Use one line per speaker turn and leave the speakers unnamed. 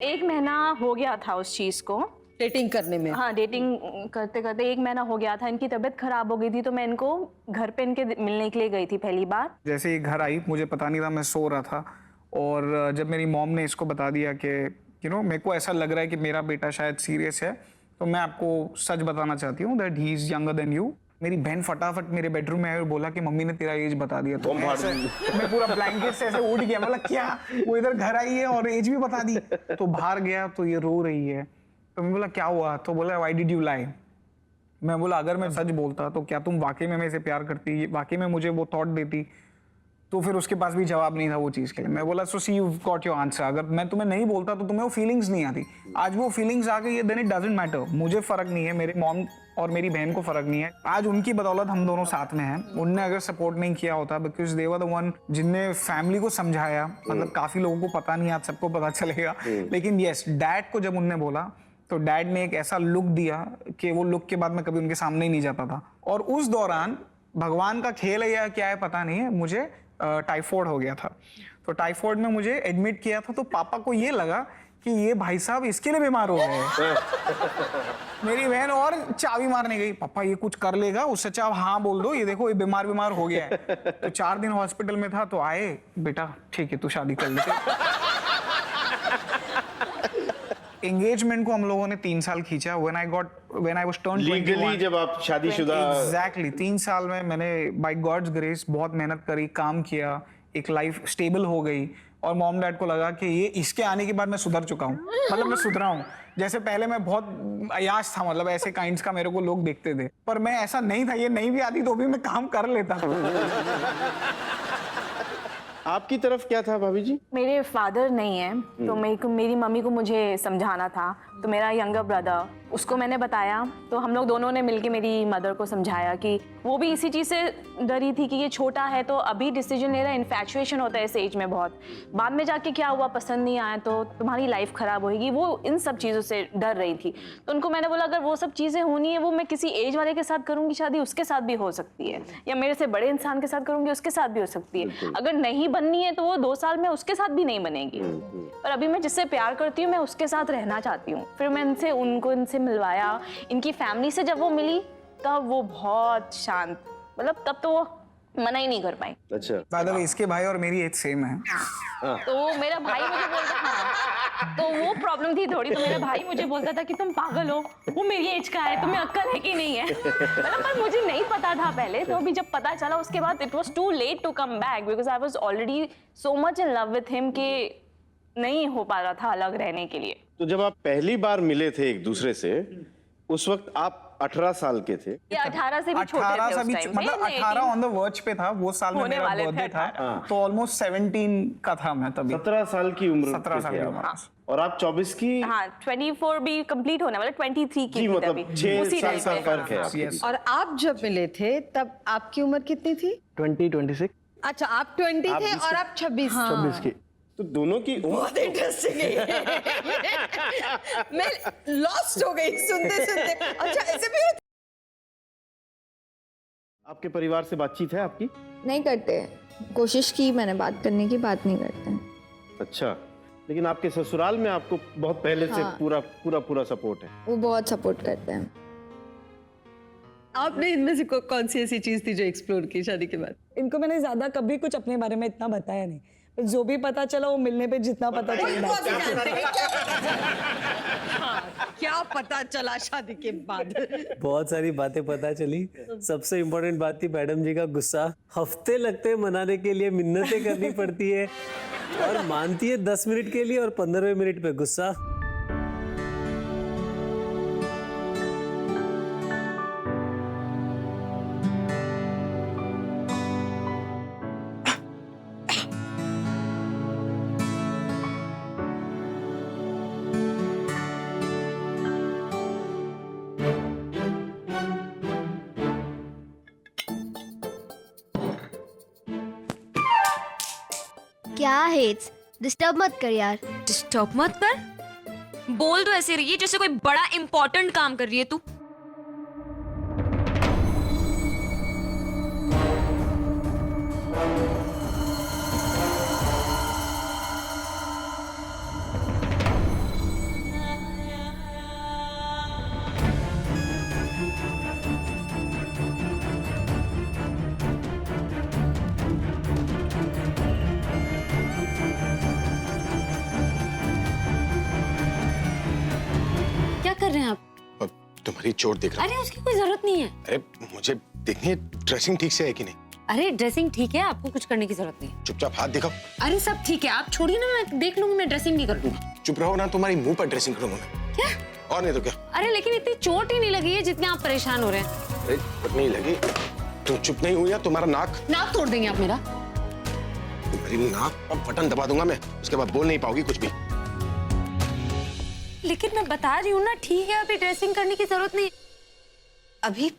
1 महीना हो गया था उस चीज को
डेटिंग करने में।
हाँ, डेटिंग करते करते 1 महीना हो गया था। इनकी तबीयत खराब हो गई थी तो मैं इनको घर पे इनके मिलने के लिए गई थी पहली बार।
जैसे ही घर आई मुझे पता नहीं था, मैं सो रहा था और जब मेरी मॉम ने इसको बता दिया कि मेरे को ऐसा लग रहा है कि मेरा बेटा शायद सीरियस है, तो मैं आपको सच बताना चाहती हूँ that he is younger than you. मेरी बहन फटाफट मेरे बेडरूम में आई और बोला कि मम्मी ने तेरा एज बता दिया। तो मैं पूरा ब्लैंकेट से ऐसे उठ गया, मतलब क्या वो इधर घर आई है और एज भी बता दी। तो बाहर गया तो ये रो रही है, तो मैं बोला क्या हुआ, तो बोला व्हाई डिड यू लाई। मैं बोला अगर मैं सच बोलता तो क्या तुम वाकई में मेरे से प्यार करती, वाकई में मुझे वो थॉट देती। तो फिर उसके पास भी जवाब नहीं था वो चीज़ के लिए। मैं बोला सो सी यू गॉट योर आंसर, अगर मैं तुम्हें नहीं बोलता तो तुम्हें वो फीलिंग्स नहीं आती। आज वो फीलिंग्स आ गई है, देन इट डजंट मैटर। मुझे फर्क नहीं है, मेरे मॉम और मेरी बहन को फर्क नहीं है। आज उनकी बदौलत हम दोनों साथ में हैं। उनने अगर सपोर्ट नहीं किया होता, because they were the one जिनने फैमिली को समझाया। मतलब काफी लोगों को पता नहीं, आज सबको पता चलेगा, लेकिन यस, डैड को जब उनने बोला तो डैड ने एक ऐसा लुक दिया कि वो लुक के बाद मैं कभी उनके सामने ही नहीं जाता था। और उस दौरान भगवान का खेल है या क्या है पता नहीं है, मुझे टाइफाइड हो गया था। तो टाइफाइड में मुझे एडमिट किया था, तो पापा को ये लगा कि ये भाई साहब इसके लिए बीमार हो गए हैं। मेरी बहन और चाबी मारने गई, पापा ये कुछ कर लेगा, उससे अच्छा आप हाँ बोल दो, ये देखो ये बीमार हो गया है। तो 4 दिन हॉस्पिटल में था, तो आए बेटा ठीक है तू शादी कर ले। एंगेजमेंट को हम लोगों ने 3 साल खींचा। व्हेन आई वाज टर्न 21,
जब आप शादीशुदा।
एग्जैक्टली 3 साल में मैंने बाय गॉड्स ग्रेस बहुत मेहनत करी, काम किया, एक लाइफ स्टेबल हो गई। और मॉम डैड को लगा कि ये इसके आने के बाद मैं सुधर चुका हूँ, मतलब मैं सुधरा हूँ। जैसे पहले मैं बहुत अयाश था, मतलब ऐसे काइंड्स का मेरे को लोग देखते थे, पर मैं ऐसा नहीं था। ये नहीं भी आती तो भी मैं काम कर लेता।
आपकी तरफ क्या था भाभी जी?
मेरे फादर नहीं है, तो मेरी मम्मी को मुझे समझाना था। तो मेरा यंगर ब्रदर, उसको मैंने बताया, तो हम लोग दोनों ने मिलके मेरी मदर को समझाया कि वो भी इसी चीज़ से डरी थी कि ये छोटा है तो अभी डिसीजन ले रहा है। इन्फैचुएशन होता है इस एज में बहुत, बाद में जाके क्या हुआ पसंद नहीं आया तो तुम्हारी लाइफ खराब होगी। वो इन सब चीज़ों से डर रही थी। तो उनको मैंने बोला अगर वो सब चीज़ें होनी है, वो मैं किसी एज वाले के साथ करूँगी शादी, उसके साथ भी हो सकती है, या मेरे से बड़े इंसान के साथ करूँगी, उसके साथ भी हो सकती है। अगर नहीं बननी है तो वो 2 साल में उसके साथ भी नहीं बनेगी। पर अभी मैं जिससे प्यार करती हूँ मैं उसके साथ रहना चाहती हूँ। फिर मैं इनसे मिलवाया। इनकी फैमिली से जब वो मिली तब वो बहुत शांत, मतलब तब तो वो मना ही नहीं कर पाई।
अच्छा,
बाय द वे इसके भाई और मेरी एज सेम है।
तो मेरा भाई मुझे बोलता था, तो वो प्रॉब्लम थी थोड़ी। तो मेरा भाई मुझे बोलता था कि तुम पागल हो, वो मेरी एज का है, तुम्हें अक्ल है कि नहीं है। मतलब पर मुझे नहीं पता था पहले, तो अभी जब पता चला उसके बाद it was too late to come back, because I was already so much in love with him कि नहीं हो पा रहा था अलग रहने के लिए।
तो जब आप पहली बार मिले थे एक दूसरे से, उस वक्त आप 18 साल के थे?
ये 18 से भी छोटे थे उस टाइम,
मतलब 18 ऑन द वर्च पे था। वो साल में मेरा बर्थडे था, तो ऑलमोस्ट 17 का था मैं तभी।
17 साल की उम्र।
17 साल की उम्र।
और आप 24 की?
हाँ, 24 भी कंप्लीट होने वाला, 23 की थी
मतलब
तभी।
6 साल फर्क है आपके।
Yes.
और आप जब मिले थे तब आपकी उम्र कितनी थी?
26।
अच्छा, आप 20 थे और आप 26।
26 की।
तो दोनों की
बहुत इंटरेस्टिंग है। मैं लॉस्ट हो गई सुनते सुनते। अच्छा, ऐसे भी होता?
आपके परिवार से बातचीत है आपकी?
नहीं करते, कोशिश की मैंने बात करने की, बात नहीं करते।
अच्छा, लेकिन आपके ससुराल में आपको बहुत पहले से पूरा सपोर्ट है?
वो बहुत सपोर्ट करते हैं।
आपने इनमें से कौन सी ऐसी चीज थी जो एक्सप्लोर की शादी के बाद?
इनको मैंने ज्यादा कभी कुछ अपने बारे में इतना बताया नहीं, पर जो भी पता चला वो मिलने पे जितना पता चला।
क्या पता चला शादी के बाद?
बहुत सारी बातें पता चली। सबसे इम्पोर्टेंट बात थी मैडम जी का गुस्सा। हफ्ते लगते हैं मनाने के लिए, मिन्नतें करनी पड़ती है, और मानती है 10 मिनट के लिए और 15वें मिनट पे गुस्सा।
क्या हेट्स, डिस्टर्ब मत कर यार।
डिस्टर्ब मत कर? बोल तो ऐसे रही है जैसे कोई बड़ा इंपॉर्टेंट काम कर रही है तू।
गहरी चोट दिख रहा है।
अरे उसकी कोई जरूरत नहीं है।
अरे मुझे देखनी है ड्रेसिंग ठीक से है कि नहीं।
अरे ड्रेसिंग ठीक है, आपको कुछ करने की जरूरत नहीं है।
चुपचाप हाथ दिखाओ।
अरे सब ठीक है, आप छोड़िए ना, मैं देख लूंगी, मैं ड्रेसिंग नहीं कर दूंगी।
चुप रहो ना, तुम्हारी मुंह पर ड्रेसिंग करूंगा मैं।
क्या?
और नहीं तो क्या।
अरे लेकिन इतनी चोट ही नहीं लगी है जितने आप परेशान हो रहे हैं।
अरे चोट नहीं लगी, तुम चुप नहीं हुई या तुम्हारा नाक
नाक तोड़ देंगे आप मेरा।
तुम्हारी नाक पर बटन दबा दूंगा मैं, उसके बाद बोल नहीं पाओगी कुछ भी।
लेकिन मैं बता रही हूँ ना, ठीक है, अभी ड्रेसिंग करने की जरूरत नहीं। अभी